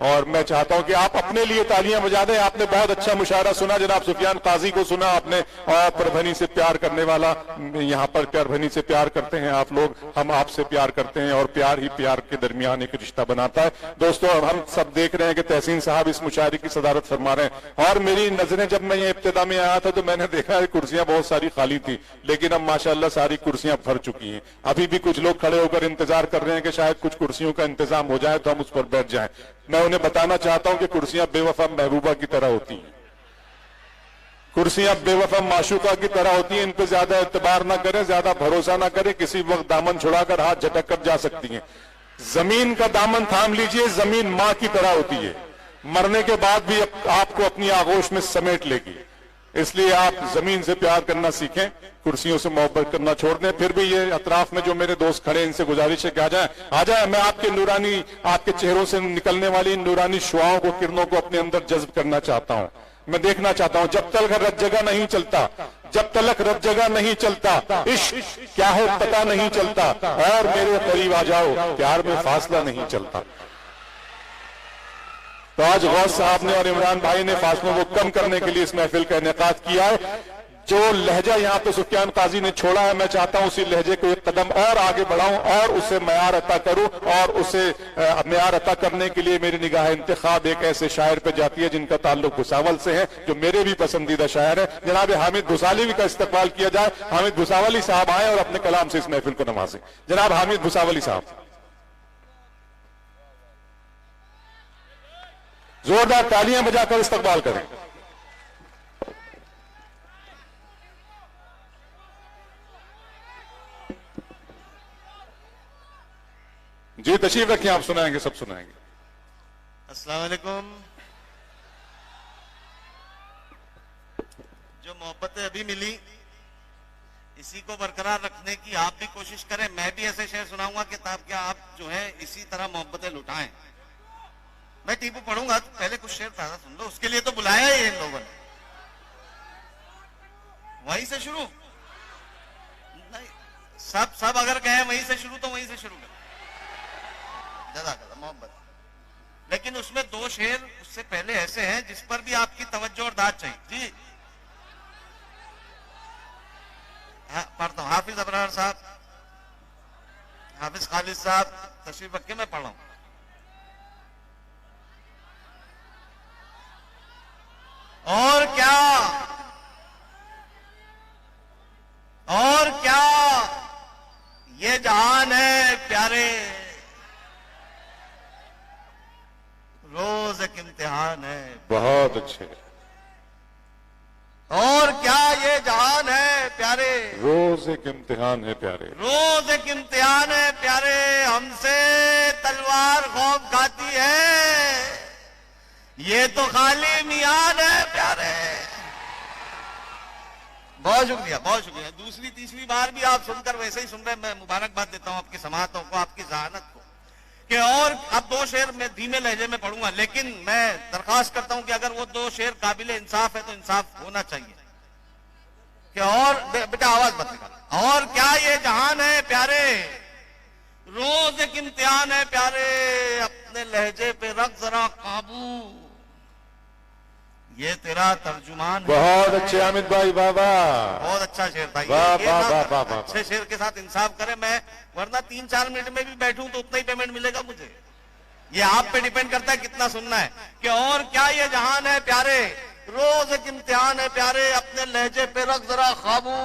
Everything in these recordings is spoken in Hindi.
और मैं चाहता हूं कि आप अपने लिए तालियां बजा दें। आपने बहुत अच्छा मुशायरा सुना, जनाब सुफियान काजी को सुना आपने, और परभनी से प्यार करने वाला, यहाँ पर परभनी से प्यार करते हैं आप लोग, हम आपसे प्यार करते हैं, और प्यार ही प्यार के दरमियान एक रिश्ता बनाता है। दोस्तों हम सब देख रहे हैं कि तहसीन साहब इस मुशायरे की सदारत फरमा रहे हैं, और मेरी नजरें जब मैं ये इब्तिदा में आया था तो मैंने देखा है कुर्सियां बहुत सारी खाली थी, लेकिन अब माशाअल्लाह सारी कुर्सियां भर चुकी हैं। अभी भी कुछ लोग खड़े होकर इंतजार कर रहे हैं कि शायद कुछ कुर्सियों का इंतजाम हो जाए तो हम उस पर बैठ जाएं। मैं उन्हें बताना चाहता हूं कि कुर्सियां बेवफा महबूबा की तरह होती हैं, कुर्सियां बेवफा माशूका की तरह होती हैं। इन पर ज्यादा एतबार ना करें, ज्यादा भरोसा ना करें, किसी वक्त दामन छुड़ाकर हाथ झटक कर जा सकती हैं। जमीन का दामन थाम लीजिए, जमीन मां की तरह होती है, मरने के बाद भी आपको अपनी आगोश में समेट लेगी। इसलिए आप जमीन से प्यार करना सीखें, कुर्सियों से मोहब्बत करना छोड़ दें। फिर भी ये अतराफ में जो मेरे दोस्त खड़े, इनसे गुजारिश है कि आ जाए। मैं आपके नूरानी, आपके चेहरों से निकलने वाली नूरानी शुआओं को, किरणों को अपने अंदर जज्ब करना चाहता हूं। मैं देखना चाहता हूं, जब तक रत जगह नहीं चलता, जब तलक रत जगह नहीं चलता, इश्क क्या है पता नहीं चलता, और मेरे करीब आ जाओ, प्यार में फासला नहीं चलता। तो आज गौस साहब ने और इमरान भाई ने फासलों को कम करने के लिए इस महफिल का इनेकाद किया है। जो लहजा यहाँ पे सुफियान काजी ने छोड़ा है, मैं चाहता हूं उसी लहजे को एक कदम और आगे बढ़ाऊं और उसे मयार अता करूं, और उसे मयार अता करने के लिए मेरी निगाह इंतखाब एक ऐसे शायर पे जाती है जिनका ताल्लुक भुसावल से है, जो मेरे भी पसंदीदा शायर है। जनाब हामिद भुसावली का इस्तकबाल किया जाए। हामिद भुसावली साहब आए और अपने कलाम से इस महफिल को नवाजें। जनाब हामिद भुसावली साहब, जोरदार तालियां बजाकर इस्तकबाल करें। जी तशरीफ रखिए, आप सुनाएंगे, सब सुनाएंगे। अस्सलाम वालेकुम। जो मोहब्बतें अभी मिली, इसी को बरकरार रखने की आप भी कोशिश करें। मैं भी ऐसे शेर सुनाऊंगा किताब के, आप जो है इसी तरह मोहब्बतें लुटाएं। मैं टीपू पढ़ूंगा तो पहले कुछ शेर ताजा सुन लो, उसके लिए तो बुलाया है इन लोगों ने। वहीं से शुरू नहीं, सब अगर कहें वहीं से शुरू तो वहीं से शुरू करें। जज़ाकल्लाह मोहब्बत। लेकिन उसमें दो शेर उससे पहले ऐसे हैं जिस पर भी आपकी तवज्जो और दाद चाहिए। जी पढ़ता हूं। हाफिज अबरार साहब, हाफिज खालिद साहब तशरीफ रख के मैं पढ़ रहा हूं। और क्या ये जहान है प्यारे, रोज एक इम्तिहान है। बहुत अच्छे। और क्या ये जहान है प्यारे, रोज एक इम्तिहान है प्यारे, रोज एक इम्तिहान है प्यारे, हमसे तलवार खौफ खाती है, ये तो खाली मियान है प्यारे। बहुत शुक्रिया, बहुत शुक्रिया। दूसरी तीसरी बार भी आप सुनकर वैसे ही सुन रहे, मैं मुबारकबाद देता हूं आपकी समातों को, आपकी जहानत को। कि और अब दो शेर मैं धीमे लहजे में पढ़ूंगा, लेकिन मैं दरखास्त करता हूं कि अगर वो दो शेर काबिल इंसाफ है तो इंसाफ होना चाहिए। कि और बेटा आवाज मत निकाल। और क्या ये जहान है प्यारे, रोज एक इम्तिहान है प्यारे, अपने लहजे पे रख जरा काबू, ये तेरा तर्जुमान है। बहुत अच्छे हामिद भाई, बाबा बहुत अच्छा शेर था। अच्छे शेर के साथ इंसाफ करें, मैं वरना 3-4 मिनट में भी बैठूं तो उतना ही पेमेंट मिलेगा मुझे। ये आप पे डिपेंड करता है कितना सुनना है। कि और क्या ये जहान है प्यारे, रोज एक इम्तिहान है प्यारे, अपने लहजे पे रख जरा काबू,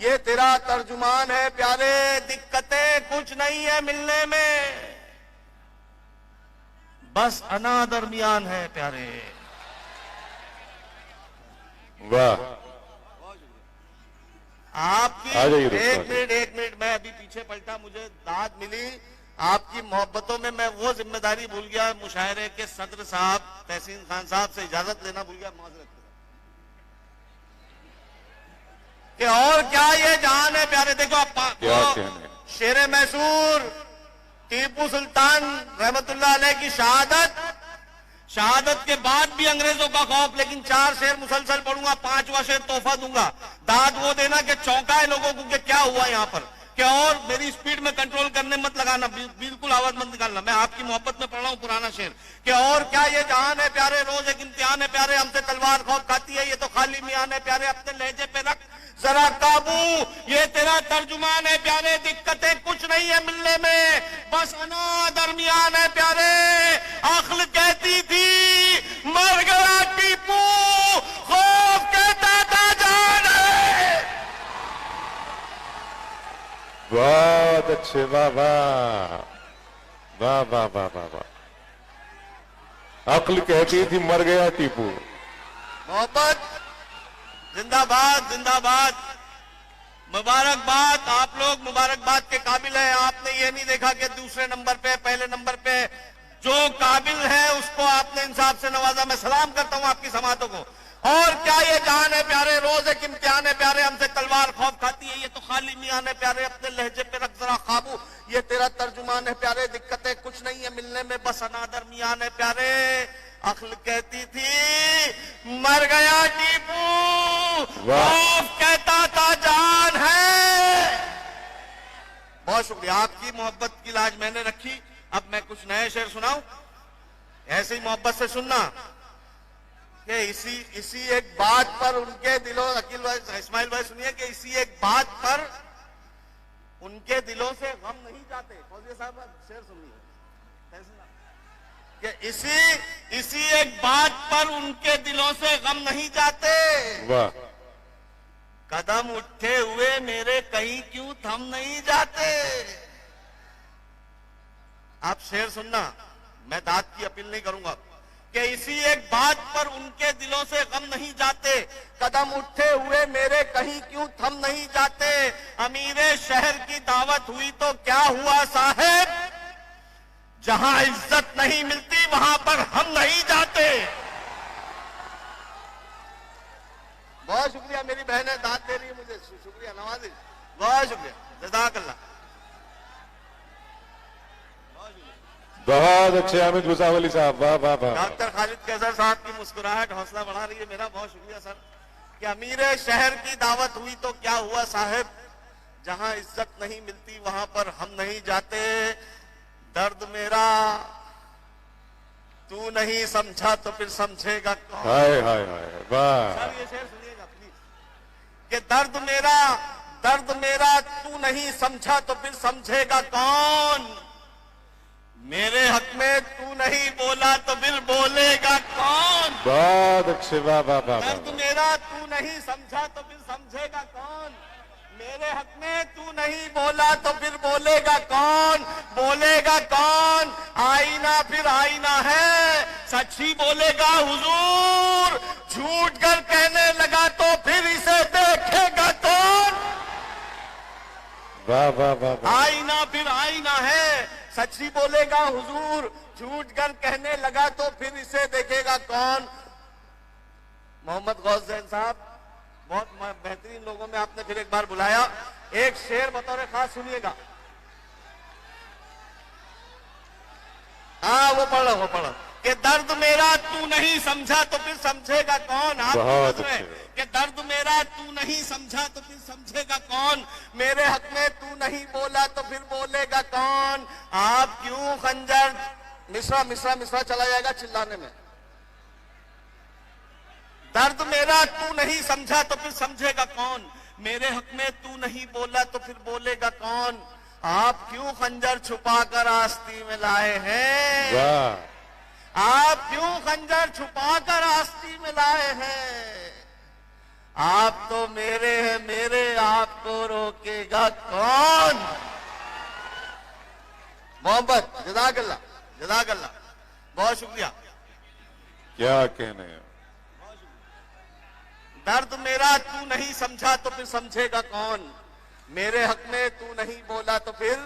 ये तेरा तर्जुमान है प्यारे, दिक्कतें कुछ नहीं है मिलने में, बस अना दरमियान है प्यारे। वाह। आपकी एक मिनट मैं अभी पीछे पलटा, मुझे दाद मिली आपकी मोहब्बतों में। मैं वो जिम्मेदारी भूल गया, मुशायरे के सदर साहब तहसीन खान साहब से इजाजत लेना भूल गया, माजरत। कि और क्या ये जान है प्यारे। देखो आप शेर मैसूर टीपू सुल्तान रहमतुल्लाह अलैह की शहादत के बाद भी अंग्रेजों का खौफ, लेकिन 4 शेर मुसलसल पढ़ूंगा, 5वां शेर तोहफा दूंगा। दाद वो देना कि चौंका है लोगों को कि क्या हुआ यहाँ पर। कि और मेरी स्पीड में कंट्रोल करने मत लगाना, बिल्कुल आवाज मत निकालना। मैं आपकी मोहब्बत में पढ़ रहा हूं पुराना शेर कि और क्या ये जहान है प्यारे, रोज एक इम्तिहान है प्यारे, हमसे तलवार खौफ खाती है ये तो खाली मियान है प्यारे, अपने लहजे पे रख जरा काबू, ये तेरा तर्जुमान है प्यारे, दिक्कतें कुछ नहीं है मिलने में, बस अना दरमियान है प्यारे। अक्ल कहती थी मर गया टीपू, खौफ कहता था जान है। बहुत अच्छे, वाह वाह वाह वाह वाह वाह वाह। अक्ल कहती थी मर गया टीपू। मोहब्बत जिंदाबाद जिंदाबाद, मुबारकबाद, आप लोग मुबारकबाद के काबिल हैं। आपने ये नहीं देखा कि दूसरे नंबर पे पहले नंबर पे, जो काबिल है उसको आपने इंसाफ से नवाजा। मैं सलाम करता हूं आपकी समातों को। और क्या ये जान है प्यारे, रोज एक इम्तिहान है प्यारे, हमसे तलवार खौफ खाती है ये तो खाली मियान है प्यारे, अपने लहजे पे रख जरा काबू, ये तेरा तर्जुमान है प्यारे, दिक्कतें कुछ नहीं है मिलने में, बस अनादर मियान है प्यारे। अक्ल कहती थी मर गया टीपू, खौफ कहता था जान है। बहुत शुक्रिया, आपकी मोहब्बत की लाज मैंने रखी। अब मैं कुछ नए शेर सुनाऊं, ऐसे ही मोहब्बत से सुनना कि इसी एक बात पर उनके दिलों, अकील भाई इस्माइल भाई सुनिए, कि इसी एक बात पर उनके दिलों से गम नहीं जाते। फौजिया साहब शेर सुनिए कि इसी एक बात पर उनके दिलों से गम नहीं जाते। वाह। कदम उठे हुए मेरे कहीं क्यों थम नहीं जाते। आप शेर सुनना, मैं दाद की अपील नहीं करूंगा कि इसी एक बात पर उनके दिलों से गम नहीं जाते, कदम उठे हुए मेरे कहीं क्यों थम नहीं जाते। अमीरे शहर की दावत हुई तो क्या हुआ साहेब, जहां इज्जत नहीं मिलती वहां पर हम नहीं जाते। बहुत शुक्रिया, मेरी बहनें दाद दे रही है मुझे, शुक्रिया नवाजी, बहुत शुक्रिया, जज़ाकल्लाह। बहुत अच्छे हामिद गुसाव अली साहब, वाह वाह वाह। डॉक्टर खालिद कैसर साहब की मुस्कुराहट हौसला बढ़ा रही है मेरा, बहुत शुक्रिया सर। कि अमीरे शहर की दावत हुई तो क्या हुआ साहब, जहां इज्जत नहीं मिलती वहां पर हम नहीं जाते। दर्द मेरा तू नहीं समझा तो फिर समझेगा कौन। हाय हाय हाय, वाह। सर ये शेर सुनिएगा प्लीज, कि दर्द मेरा तू नहीं समझा तो फिर समझेगा कौन। मेरे हक में तू नहीं बोला तो फिर बोलेगा कौन। बहुत अच्छे, वाह वाह वाह। दर्द मेरा तू नहीं समझा तो फिर समझेगा कौन। मेरे हक में तू नहीं बोला तो फिर बोलेगा कौन, बोलेगा कौन। आईना फिर आईना है, सच ही बोलेगा हुजूर, झूठ कर कहने लगा तो फिर इसे देखेगा कौन। वाह वाह वाह। आईना फिर आईना है, सच ही बोलेगा हुजूर, झूठ कर कहने लगा तो फिर इसे देखेगा कौन। मोहम्मद गौस जैन साहब, बहुत बेहतरीन लोगों में आपने फिर एक बार बुलाया। एक शेर बतौर खास सुनिएगा। वो पढ़ो कि दर्द मेरा तू नहीं समझा तो फिर समझेगा कौन। आप कि दर्द मेरा तू नहीं समझा तो फिर समझेगा कौन। मेरे हक में तू नहीं बोला तो फिर बोलेगा कौन। आप क्यों खंजर, मिश्रा मिश्रा मिश्रा चला जाएगा चिल्लाने में। दर्द मेरा तू नहीं समझा तो फिर समझेगा कौन। मेरे हक में तू नहीं बोला तो फिर बोलेगा कौन। आप क्यों खंजर छुपा कर आस्ती में लाए हैं। वाह। आप क्यों खंजर छुपा कर आस्ती में लाए हैं। आप तो मेरे हैं मेरे, आपको रोकेगा कौन। मोहब्बत, जज़ाकल्लाह जज़ाकल्लाह, बहुत शुक्रिया। क्या कहने हैं। दर्द मेरा तू नहीं समझा तो फिर समझेगा कौन। मेरे हक में तू नहीं बोला तो फिर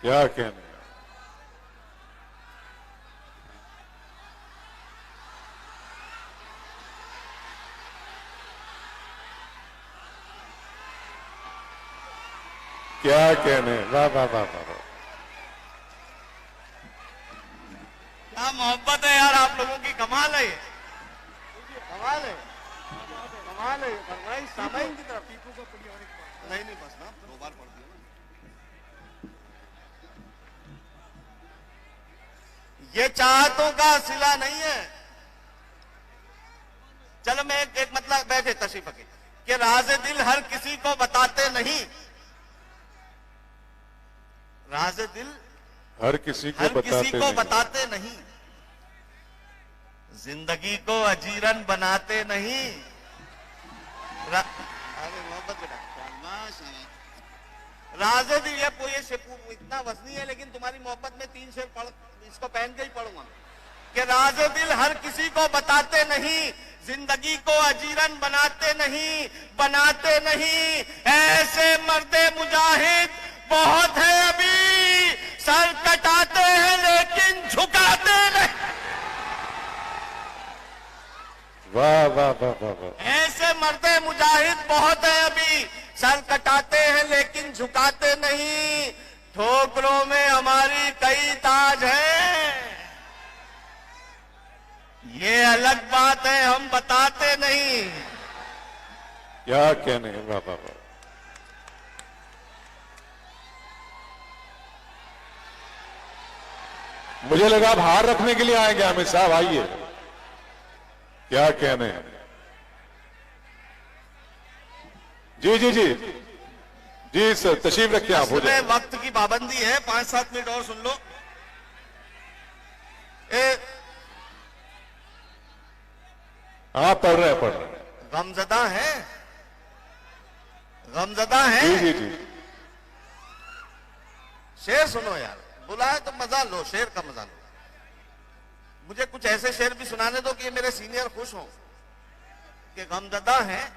क्या कहने हैं। क्या कहने, वाह वाह वाह वाह। क्या मोहब्बत है यार आप लोगों की, कमाल है, कमाल है, कमाल है। फरमाइश सामाइन की तरफ नहीं बस ना, 2 बार पढ़ दिया। ये चाहतों का सिला नहीं है। चलो मैं एक मतलब बैठे तशरीफ के कि राज़े दिल हर किसी को बताते नहीं, राज़े दिल हर किसी को बताते नहीं, जिंदगी को अजीरन बनाते नहीं। अरे मोहब्बत बेटा, राज़े दिल ये इतना वजनी है, लेकिन तुम्हारी मोहब्बत में 3 शेर पढ़, इसको पहन के ही पढ़ूंगा कि राज़े दिल हर किसी को बताते नहीं, जिंदगी को अजीरन बनाते नहीं। ऐसे मर्दे मुजाहिद बहुत है अभी, सर कटाते हैं लेकिन झुकाते नहीं। वाह वाह वाह वाह वाह। ऐसे मर्दे मुजाहिद बहुत है अभी, सर कटाते हैं लेकिन झुकाते नहीं। ठोकरों में हमारी कई ताज हैं, ये अलग बात है हम बताते नहीं। क्या कहने, वाह वाह वाह। मुझे लगा आप हार रखने के लिए आएंगे अमित साहब, आइए। क्या कहने हैं। जी जी जी जी सर, तशरीफ रखिए आप। हो जाए, वक्त की पाबंदी है, 5-7 मिनट और सुन लो। हाँ पढ़ रहे हैं। गमजदा है जी जी जी। शेर सुनो यार, बुलाए तो मजा लो, शेर का मजा लो। मुझे कुछ ऐसे शेर भी सुनाने दो कि मेरे सीनियर खुश हों कि गमजदा है।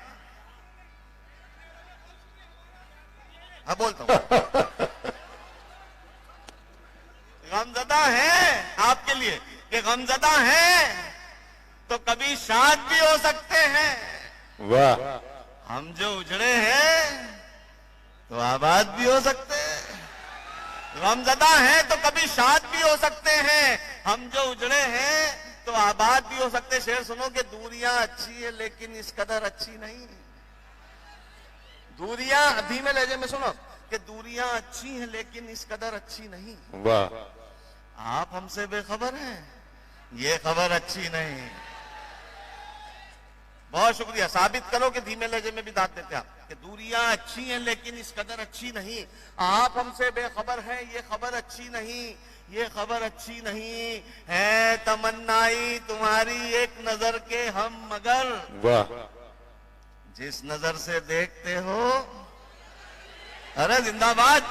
हाँ बोलता हूं गमजदा है आपके लिए कि गमजदा है तो कभी शाद भी हो सकते हैं। वाह। हम जो उजड़े हैं तो आबाद भी हो सकते हैं। गमजदा है तो कभी शाद भी हो सकते हैं, हम जो उजड़े हैं तो आबाद भी हो सकते हैं। शेर सुनो कि दूरियां अच्छी है लेकिन इस कदर अच्छी नहीं। दूरियां धीमे लहजे में सुनो कि दूरियां अच्छी हैं लेकिन इस कदर अच्छी नहीं। वाह। आप हमसे बेखबर हैं, ये खबर अच्छी नहीं। बहुत शुक्रिया। साबित करो कि धीमे लहजे में भी दाद देते आप कि दूरियां अच्छी हैं लेकिन इस कदर अच्छी नहीं। आप हमसे बेखबर हैं, ये खबर अच्छी नहीं, ये खबर अच्छी नहीं है। तमन्नाई तुम्हारी एक नजर के हम मगर, वाह। जिस नजर से देखते हो, अरे जिंदाबाद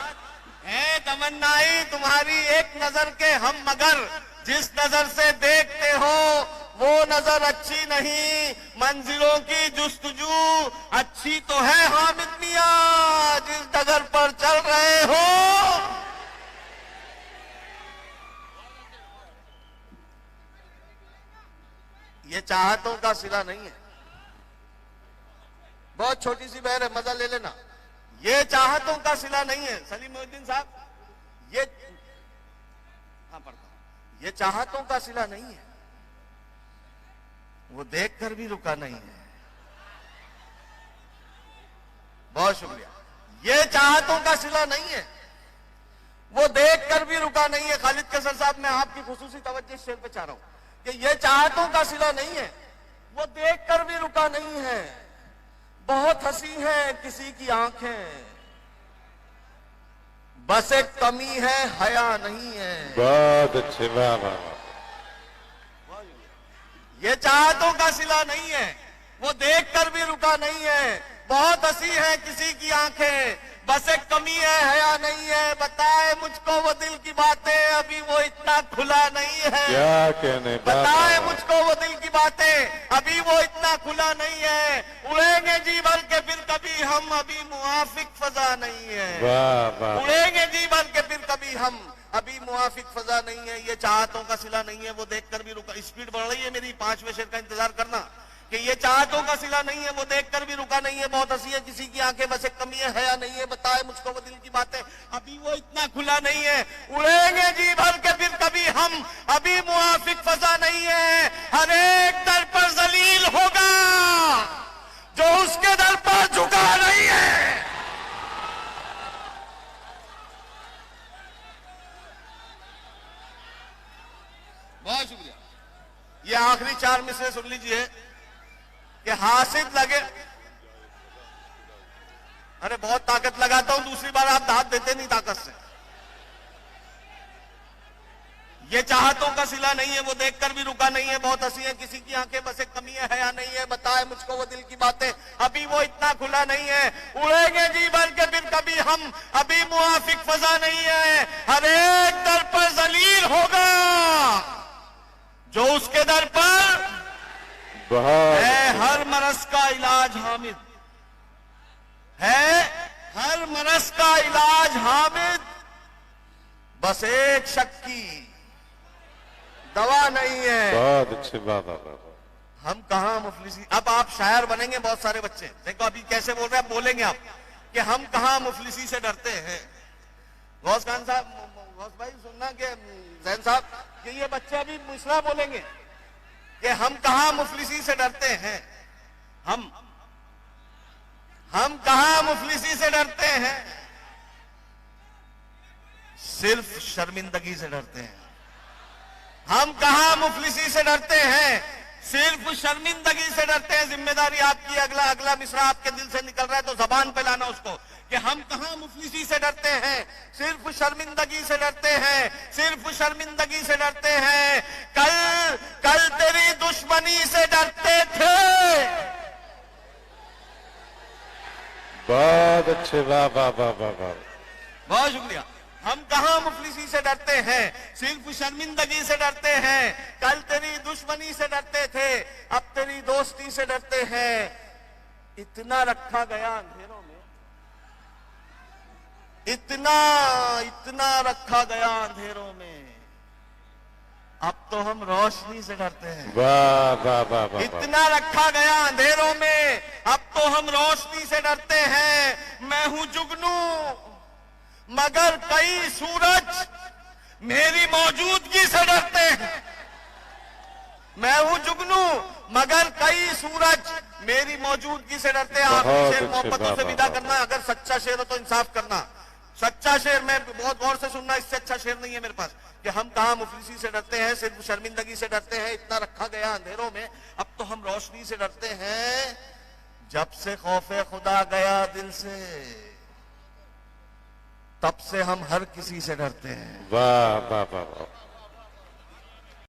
है। तमन्नाई तुम्हारी एक नजर के हम मगर, जिस नजर से देखते हो वो नजर अच्छी नहीं। मंजिलों की जुस्तजू अच्छी तो है हामिद मियां, जिस डगर पर चल रहे हो। ये चाहतों का सिला नहीं है। बहुत छोटी सी बहर है, मजा ले लेना। ये चाहतों का सिला नहीं है। सलीम मोहिद्दीन साहब, ये हाँ पढ़ता हूं। ये चाहतों का सिला नहीं है, वो देखकर भी रुका नहीं है। बहुत शुक्रिया। ये चाहतों का सिला नहीं है, वो देखकर भी रुका नहीं है। खालिद कसर साहब, मैं आपकी खुसूसी तवज्जो इस शेर पे चाह रहा हूं कि ये चाहतों का सिला नहीं है, वो देखकर भी रुका नहीं है। बहुत हंसी है किसी की आंखें, बस एक कमी है हया नहीं है। बहुत अच्छे, वाह वाह। ये चाहतों का सिला नहीं है, वो देखकर भी रुका नहीं है। बहुत हंसी है किसी की आंखें, बस एक कमी है हया नहीं है। बताए मुझको वो दिल की बातें, अभी वो इतना खुला नहीं है। क्या कहने, बताए मुझको वो दिल की बातें, अभी वो इतना खुला नहीं है। उड़ेंगे जी भर के फिर कभी हम, अभी मुआफिक फजा नहीं है। वाह वाह। उड़ेंगे जी भर के फिर कभी हम, अभी मुआफिक फजा नहीं है। ये चाहतों का सिला नहीं है, वो देखकर भी रुका। स्पीड बढ़ रही है मेरी, 5वें शेर का इंतजार करना कि ये चाहतों का सिला नहीं है, वो देखकर भी रुका नहीं है। बहुत हंसी है किसी की आंखें, बस एक कमी है हया नहीं है। बताए मुझको वो दिल की बातें, अभी वो इतना खुला नहीं है। उड़ेंगे जी भर के फिर कभी हम, अभी मुआफिक फजा नहीं है। हर एक दर पर जलील होगा जो उसके दर पर झुका नहीं है। बहुत शुक्रिया। ये आखिरी 4 मिसरे सुन लीजिए कि हासिद लगे। अरे बहुत ताकत लगाता हूं, दूसरी बार आप दाद देते नहीं ताकत से। ये चाहतों का सिला नहीं है, वो देखकर भी रुका नहीं है। बहुत हंसी है, किसी की आंखें बस एक कमी है या नहीं है, बताए मुझको वो दिल की बातें। अभी वो इतना खुला नहीं है, उड़ेंगे जी बन के फिर कभी हम, अभी मुआफिक फजा नहीं है। हर एक दर पर जलील होगा जो उसके दर पर है। हर मरज का इलाज हामिद है, हर मरज का इलाज हामिद, बस एक शक की दवा नहीं है। बहुत अच्छे बात। हम कहां मुफलिसी। अब आप शायर बनेंगे बहुत सारे बच्चे, देखो अभी कैसे बोल रहे हैं, बोलेंगे आप कि हम कहां मुफलिसी से डरते हैं। गौस खान साहब, गौस भाई सुनना कि जैन साहब कि ये बच्चे अभी मिसरा बोलेंगे कि हम कहां मुफलिसी से डरते हैं। हम कहां मुफलिसी से डरते हैं, सिर्फ शर्मिंदगी से डरते हैं। हम कहां मुफलिसी से डरते हैं, सिर्फ शर्मिंदगी से डरते हैं। जिम्मेदारी आपकी। अगला मिसरा आपके दिल से निकल रहा है तो जबान पे लाना उसको कि हम कहां मुफलिसी से डरते हैं, सिर्फ शर्मिंदगी से डरते हैं, सिर्फ शर्मिंदगी से डरते हैं। कल तेरी दुश्मनी से डरते थे। बहुत अच्छे, वाह वाह वाह वाह वाह। बहुत शुक्रिया। हम कहां मुफलिसी से डरते हैं, सिर्फ शर्मिंदगी से डरते हैं। कल तेरी दुश्मनी से डरते थे, अब तेरी दोस्ती से डरते हैं। इतना रखा गया अंधेरों में, इतना रखा गया अंधेरों में, अब तो हम रोशनी से डरते हैं। वाह वाह वाह वाह। इतना रखा गया अंधेरों में, अब तो हम रोशनी से डरते हैं। मैं हूं जुगनू मगर कई सूरज मेरी मौजूदगी से डरते हैं। मैं हूं जुगनू मगर कई सूरज मेरी मौजूदगी से डरते हैं। आखिरी शेर मोहब्बतों से विदा करना। अगर सच्चा शेर हो तो इंसाफ करना। सच्चा शेर में बहुत गौर से सुनना, इससे अच्छा शेर नहीं है मेरे पास कि हम कहां मुफलिसी से डरते हैं, सिर्फ शर्मिंदगी से डरते हैं। इतना रखा गया अंधेरों में, अब तो हम रोशनी से डरते हैं। जब से खौफे खुदा गया दिल से, तब से हम हर किसी से डरते हैं। वाह वाह वाह वाह।